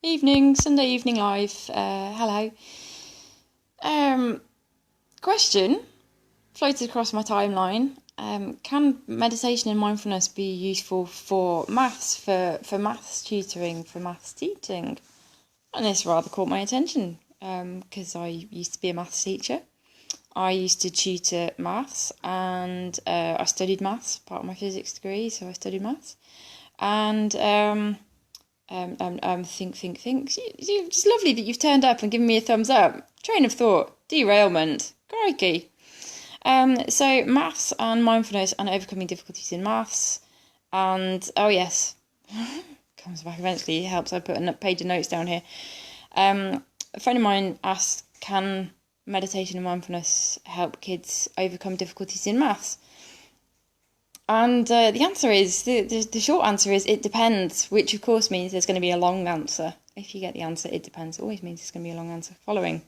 Evening, Sunday evening live. Hello. Question floated across my timeline. Can meditation and mindfulness be useful for maths, for maths tutoring, for maths teaching? And this rather caught my attention because I used to be a maths teacher. I used to tutor maths and I studied maths, part of my physics degree, so I studied maths. And think. It's lovely that you've turned up and given me a thumbs up. Train of thought, derailment, crikey. So maths and mindfulness and overcoming difficulties in maths. And, oh yes, comes back eventually, it helps I put a page of notes down here. A friend of mine asked, can meditation and mindfulness help kids overcome difficulties in maths? And the answer is, the short answer is, it depends, which of course means there's going to be a long answer. If you get the answer, it depends, always means there's going to be a long answer following.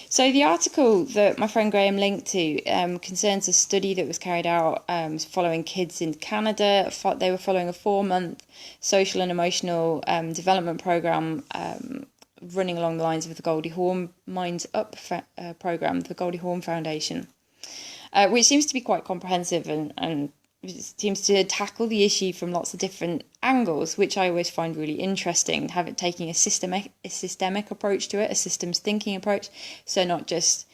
So the article that my friend Graham linked to concerns a study that was carried out following kids in Canada. They were following a 4-month social and emotional development programme running along the lines of the Goldie Hawn Minds Up programme, the Goldie Hawn Foundation, which seems to be quite comprehensive and it seems to tackle the issue from lots of different angles, which I always find really interesting, taking a systemic approach to it, a systems thinking approach. So not just,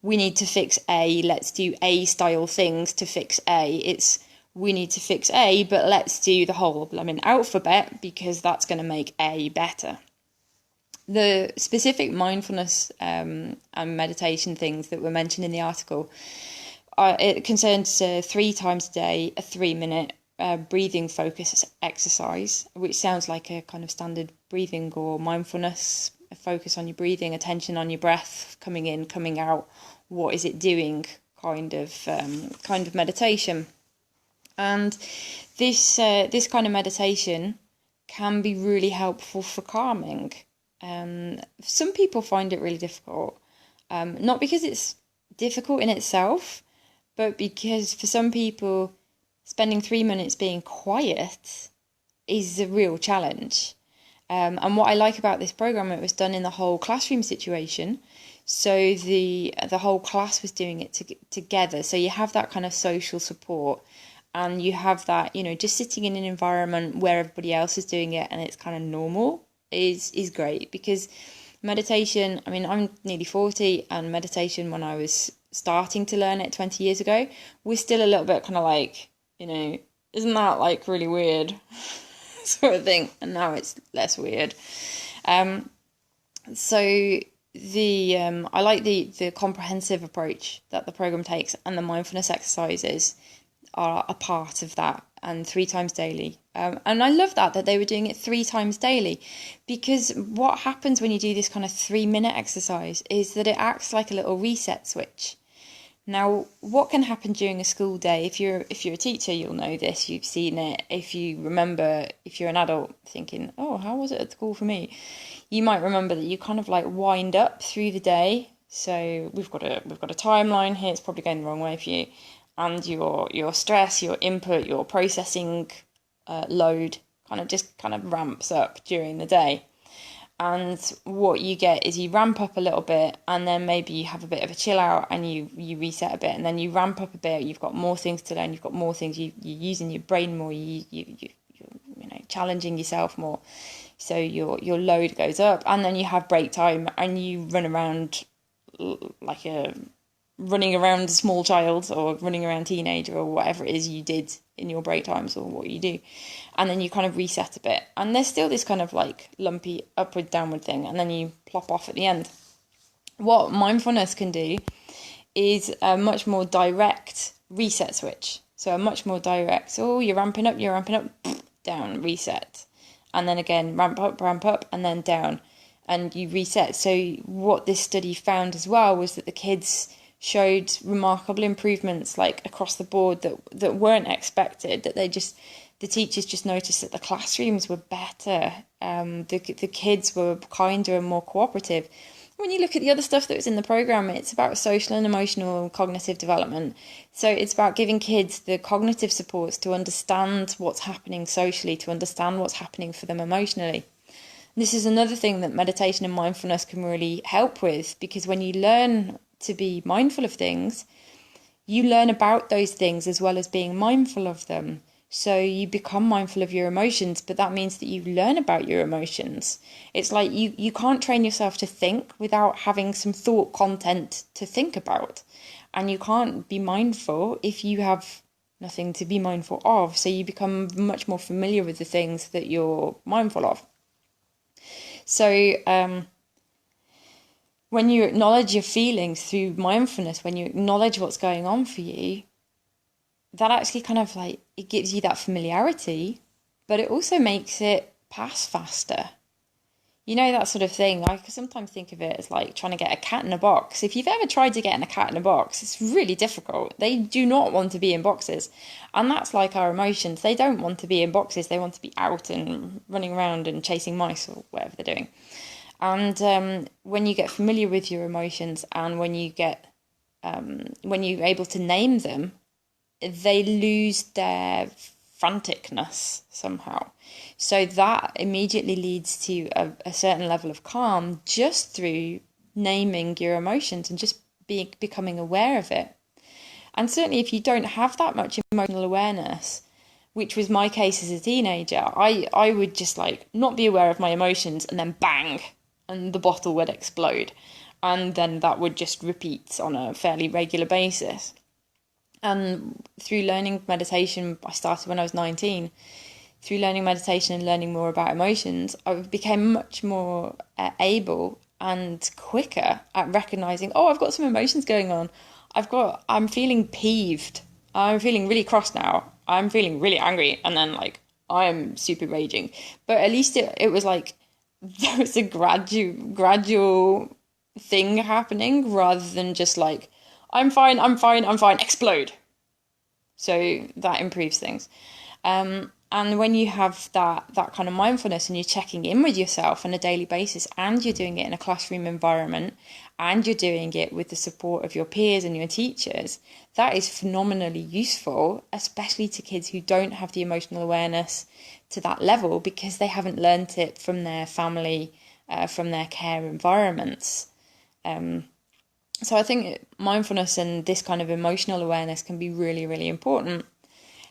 we need to fix A, let's do A style things to fix A. It's, we need to fix A, but let's do the whole alphabet because that's going to make A better. The specific mindfulness and meditation things that were mentioned in the article, it concerns 3 times a day, a 3-minute breathing focus exercise, which sounds like a kind of standard breathing or mindfulness, a focus on your breathing, attention on your breath, coming in, coming out, what is it doing, kind of meditation. And this kind of meditation can be really helpful for calming. Some people find it really difficult, not because it's difficult in itself, but because for some people, spending 3 minutes being quiet is a real challenge. And what I like about this program, it was done in the whole classroom situation. So the whole class was doing it together. So you have that kind of social support, and you have that, just sitting in an environment where everybody else is doing it and it's kind of normal is great. Because meditation, I'm nearly 40, and meditation, when I was starting to learn it 20 years ago, we're still a little bit kind of like, isn't that like really weird sort of thing, and now it's less weird. So I like the comprehensive approach that the program takes, and the mindfulness exercises are a part of that, and 3 times daily. And I love that they were doing it 3 times daily, because what happens when you do this kind of 3-minute exercise is that it acts like a little reset switch. Now, what can happen during a school day? If you're a teacher, you'll know this. You've seen it. If you remember, if you're an adult thinking, "Oh, how was it at school for me?" You might remember that you kind of like wind up through the day. So we've got a timeline here. It's probably going the wrong way for you, and your stress, your input, your processing load kind of ramps up during the day. And what you get is you ramp up a little bit, and then maybe you have a bit of a chill out and you reset a bit, and then you ramp up a bit. You've got more things to learn. You've got more things. You're using your brain more. You're challenging yourself more. So your load goes up, and then you have break time, and you run around like running around a small child, or running around teenager, or whatever it is you did in your break times, or what you do. And then you kind of reset a bit, and there's still this kind of like lumpy upward downward thing, and then you plop off at the end. What mindfulness can do is a much more direct reset switch. So a much more direct, you're ramping up, down, reset. And then again, ramp up, and then down, and you reset. So what this study found as well was that the kids showed remarkable improvements, like across the board, that weren't expected, that the teachers just noticed that the classrooms were better, the kids were kinder and more cooperative. When you look at the other stuff that was in the programme, it's about social and emotional and cognitive development. So it's about giving kids the cognitive supports to understand what's happening socially, to understand what's happening for them emotionally. This is another thing that meditation and mindfulness can really help with, because when you learn to be mindful of things, you learn about those things as well as being mindful of them. So you become mindful of your emotions, but that means that you learn about your emotions. It's like you can't train yourself to think without having some thought content to think about. And you can't be mindful if you have nothing to be mindful of. So you become much more familiar with the things that you're mindful of. So when you acknowledge your feelings through mindfulness, when you acknowledge what's going on for you, that actually kind of like, it gives you that familiarity, but it also makes it pass faster. You know, that sort of thing. I sometimes think of it as like trying to get a cat in a box. If you've ever tried to get a cat in a box, it's really difficult. They do not want to be in boxes. And that's like our emotions. They don't want to be in boxes. They want to be out and running around and chasing mice or whatever they're doing. And when you get familiar with your emotions, and when you're able to name them, they lose their franticness somehow. So that immediately leads to a certain level of calm just through naming your emotions and just becoming aware of it. And certainly if you don't have that much emotional awareness, which was my case as a teenager, I would just like not be aware of my emotions, and then bang, and the bottle would explode. And then that would just repeat on a fairly regular basis. And through learning meditation, I started when I was 19. Through learning meditation and learning more about emotions, I became much more able and quicker at recognizing, oh, I've got some emotions going on. I'm feeling peeved. I'm feeling really cross now. I'm feeling really angry. And then like, I'm super raging. But at least it was like, there was a gradual thing happening, rather than just like, I'm fine, explode. So that improves things. And when you have that kind of mindfulness, and you're checking in with yourself on a daily basis, and you're doing it in a classroom environment, and you're doing it with the support of your peers and your teachers, that is phenomenally useful, especially to kids who don't have the emotional awareness to that level, because they haven't learnt it from their family, from their care environments. So I think mindfulness and this kind of emotional awareness can be really, really important.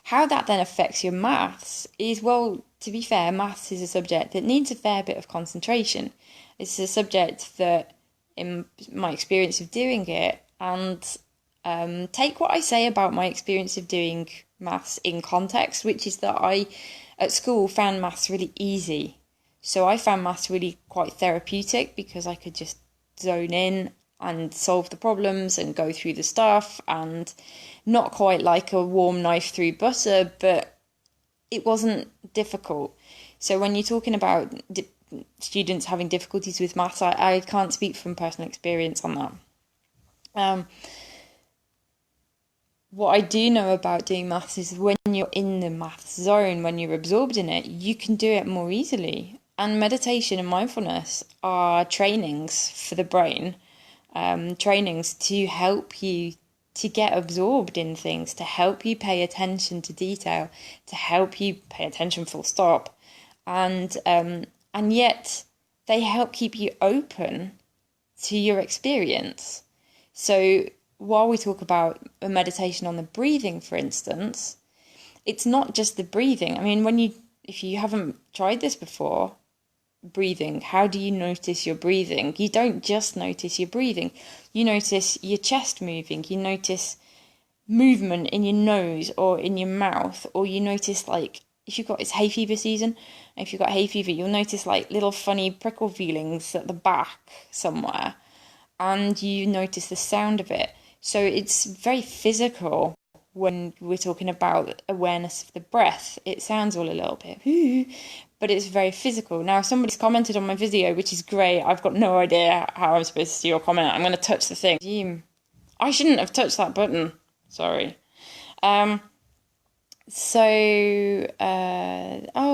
How that then affects your maths is, well, to be fair, maths is a subject that needs a fair bit of concentration. It's a subject that, in my experience of doing it, and take what I say about my experience of doing maths in context, which is that I, at school, found maths really easy. So I found maths really quite therapeutic, because I could just zone in and solve the problems and go through the stuff, and not quite like a warm knife through butter, but it wasn't difficult. So when you're talking about students having difficulties with maths, I can't speak from personal experience on that. What I do know about doing maths is when you're in the maths zone, when you're absorbed in it, you can do it more easily. And meditation and mindfulness are trainings for the brain, trainings to help you to get absorbed in things, to help you pay attention to detail, to help you pay attention full stop. And yet they help keep you open to your experience. So while we talk about a meditation on the breathing, for instance, it's not just the breathing. I mean, if you haven't tried this before, breathing, how do you notice your breathing? You don't just notice your breathing. You notice your chest moving. You notice movement in your nose or in your mouth, or you notice, like, it's hay fever season. If you've got hay fever, you'll notice like little funny prickle feelings at the back somewhere, and you notice the sound of it. So it's very physical. When we're talking about awareness of the breath, it sounds all a little bit, but it's very physical. Now, somebody's commented on my video, which is great. I've got no idea how I'm supposed to see your comment. I'm going to touch the thing. I shouldn't have touched that button. Sorry. Oh,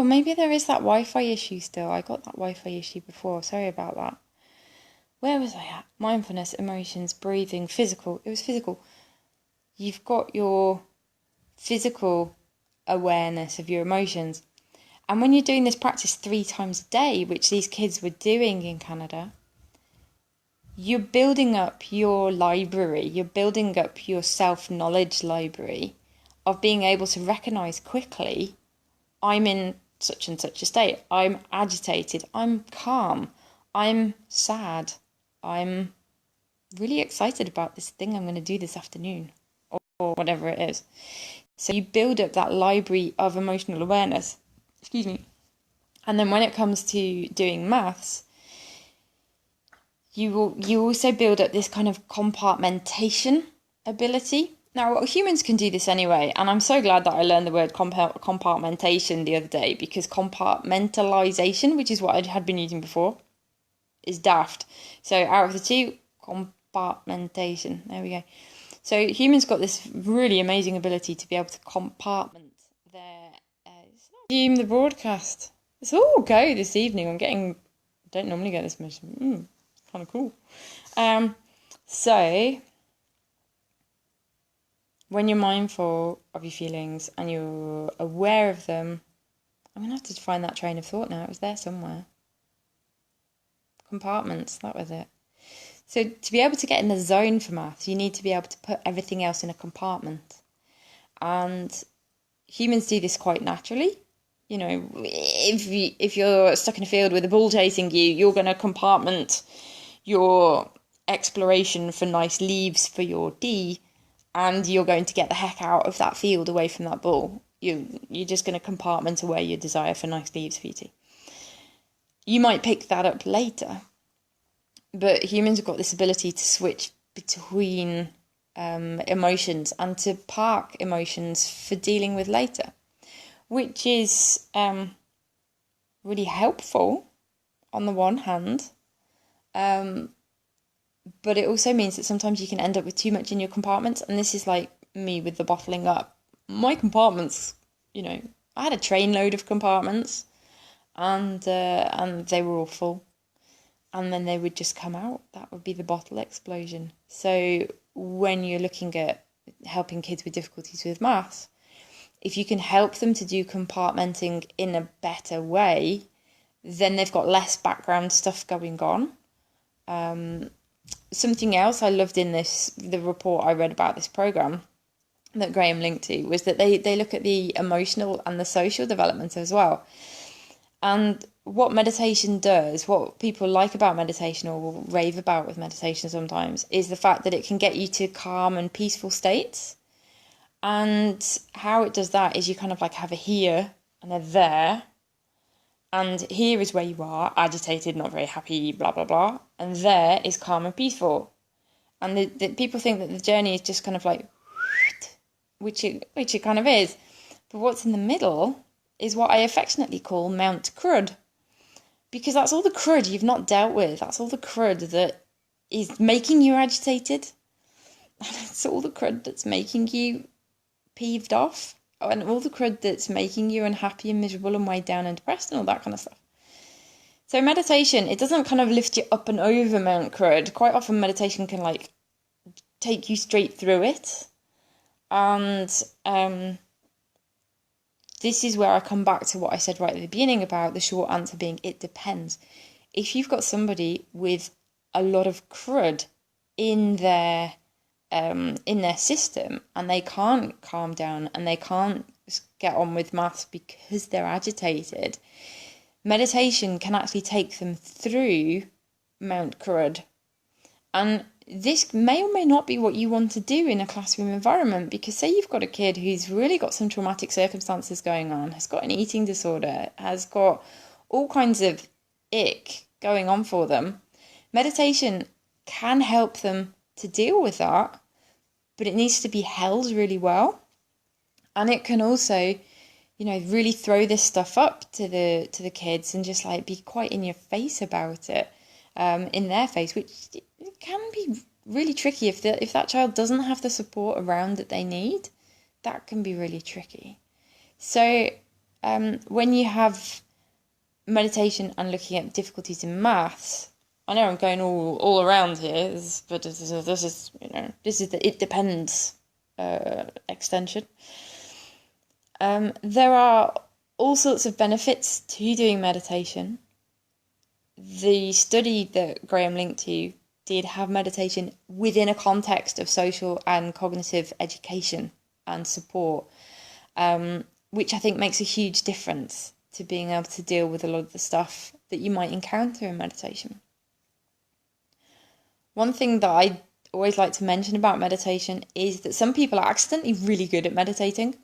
maybe there is that Wi-Fi issue still. I got that Wi-Fi issue before. Sorry about that. Where was I at? Mindfulness, emotions, breathing, physical. It was physical. You've got your physical awareness of your emotions. And when you're doing this practice 3 times a day, which these kids were doing in Canada, you're building up your library, you're building up your self-knowledge library of being able to recognise quickly, I'm in such and such a state, I'm agitated, I'm calm, I'm sad, I'm really excited about this thing I'm going to do this afternoon, or whatever it is. So you build up that library of emotional awareness, excuse me. And then when it comes to doing maths, you also build up this kind of compartmentation ability. Now, humans can do this anyway, and I'm so glad that I learned the word compartmentation the other day, because compartmentalization, which is what I had been using before, is daft. So out of the two, compartmentation. There we go. So humans got this really amazing ability to be able to compartment their... resume the broadcast. It's all go this evening. I don't normally get this much. Kind of cool. So when you're mindful of your feelings and you're aware of them, I'm going to have to find that train of thought now. It was there somewhere. Compartments, that was it. So to be able to get in the zone for maths, you need to be able to put everything else in a compartment. And humans do this quite naturally. You know, if you're stuck in a field with a bull chasing you, you're going to compartment your exploration for nice leaves for your D, and you're going to get the heck out of that field away from that bull. You're just going to compartment away your desire for nice leaves for your tea. You might pick that up later, but humans have got this ability to switch between emotions and to park emotions for dealing with later, which is really helpful on the one hand, but it also means that sometimes you can end up with too much in your compartments, and this is like me with the bottling up. My compartments, you know, I had a trainload of compartments, and they were all full, and then they would just come out. That would be the bottle explosion. So when you're looking at helping kids with difficulties with maths, if you can help them to do compartmenting in a better way, then they've got less background stuff going on. Something else I loved in the report I read about this program that Graham linked to, was that they look at the emotional and the social development as well. And what meditation does, what people like about meditation or rave about with meditation sometimes, is the fact that it can get you to calm and peaceful states. And how it does that is you kind of like have a here and a there. And here is where you are, agitated, not very happy, blah, blah, blah. And there is calm and peaceful. And the people think that the journey is just kind of like, which it kind of is. But what's in the middle is what I affectionately call Mount Crud. Because that's all the crud you've not dealt with. That's all the crud that is making you agitated. And it's all the crud that's making you peeved off. And all the crud that's making you unhappy and miserable and weighed down and depressed and all that kind of stuff. So meditation, it doesn't kind of lift you up and over Mount Crud. Quite often meditation can like take you straight through it. And this is where I come back to what I said right at the beginning about the short answer being it depends. If you've got somebody with a lot of crud in their system and they can't calm down and they can't get on with maths because they're agitated, meditation can actually take them through Mount Crud. And this may or may not be what you want to do in a classroom environment, because say you've got a kid who's really got some traumatic circumstances going on, has got an eating disorder, has got all kinds of ick going on for them. Meditation can help them to deal with that, but it needs to be held really well. And it can also, you know, really throw this stuff up to the kids and just like be quite in your face about it, in their face, which can be really tricky if that child doesn't have the support around that they need. That can be really tricky. So when you have meditation and looking at difficulties in maths, I know I'm going all around here, but this is the it depends extension. There are all sorts of benefits to doing meditation. The study that Graham linked to did have meditation within a context of social and cognitive education and support, which I think makes a huge difference to being able to deal with a lot of the stuff that you might encounter in meditation. One thing that I always like to mention about meditation is that some people are accidentally really good at meditating,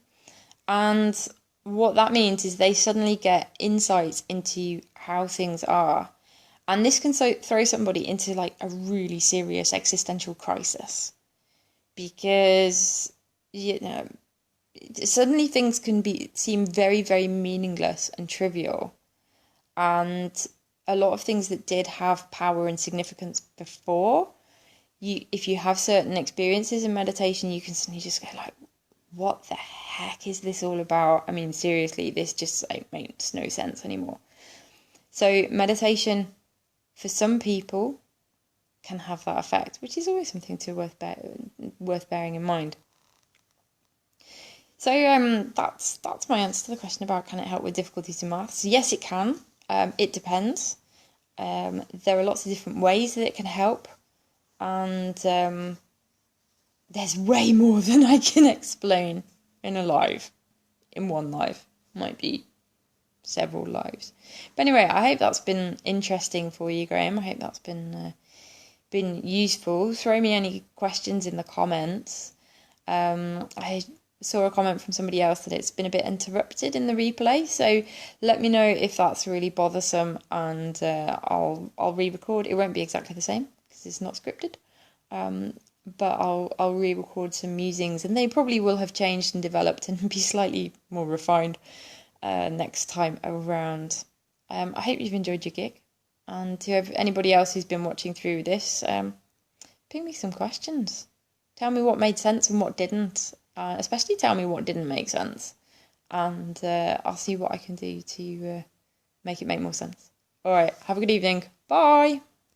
and what that means is they suddenly get insights into how things are, and this can throw somebody into like a really serious existential crisis, because suddenly things can seem very, very meaningless and trivial, and a lot of things that did have power and significance before, if you have certain experiences in meditation, you can suddenly just go like, what the heck is this all about? I mean, seriously, this just makes no sense anymore. So meditation, for some people, can have that effect, which is always something worth bearing in mind. So that's my answer to the question about can it help with difficulties in maths. Yes, it can. It depends. There are lots of different ways that it can help, and there's way more than I can explain in one live. Might be several lives. But anyway, I hope that's been interesting for you, Graham. I hope that's been useful. Throw me any questions in the comments. I saw a comment from somebody else that it's been a bit interrupted in the replay, so let me know if that's really bothersome, and I'll re-record. It won't be exactly the same because it's not scripted, but I'll re-record some musings, and they probably will have changed and developed and be slightly more refined next time around. I hope you've enjoyed your gig, and to anybody else who's been watching through this, ping me some questions. Tell me what made sense and what didn't. Especially tell me what didn't make sense, and I'll see what I can do to make it make more sense. All right, have a good evening. Bye.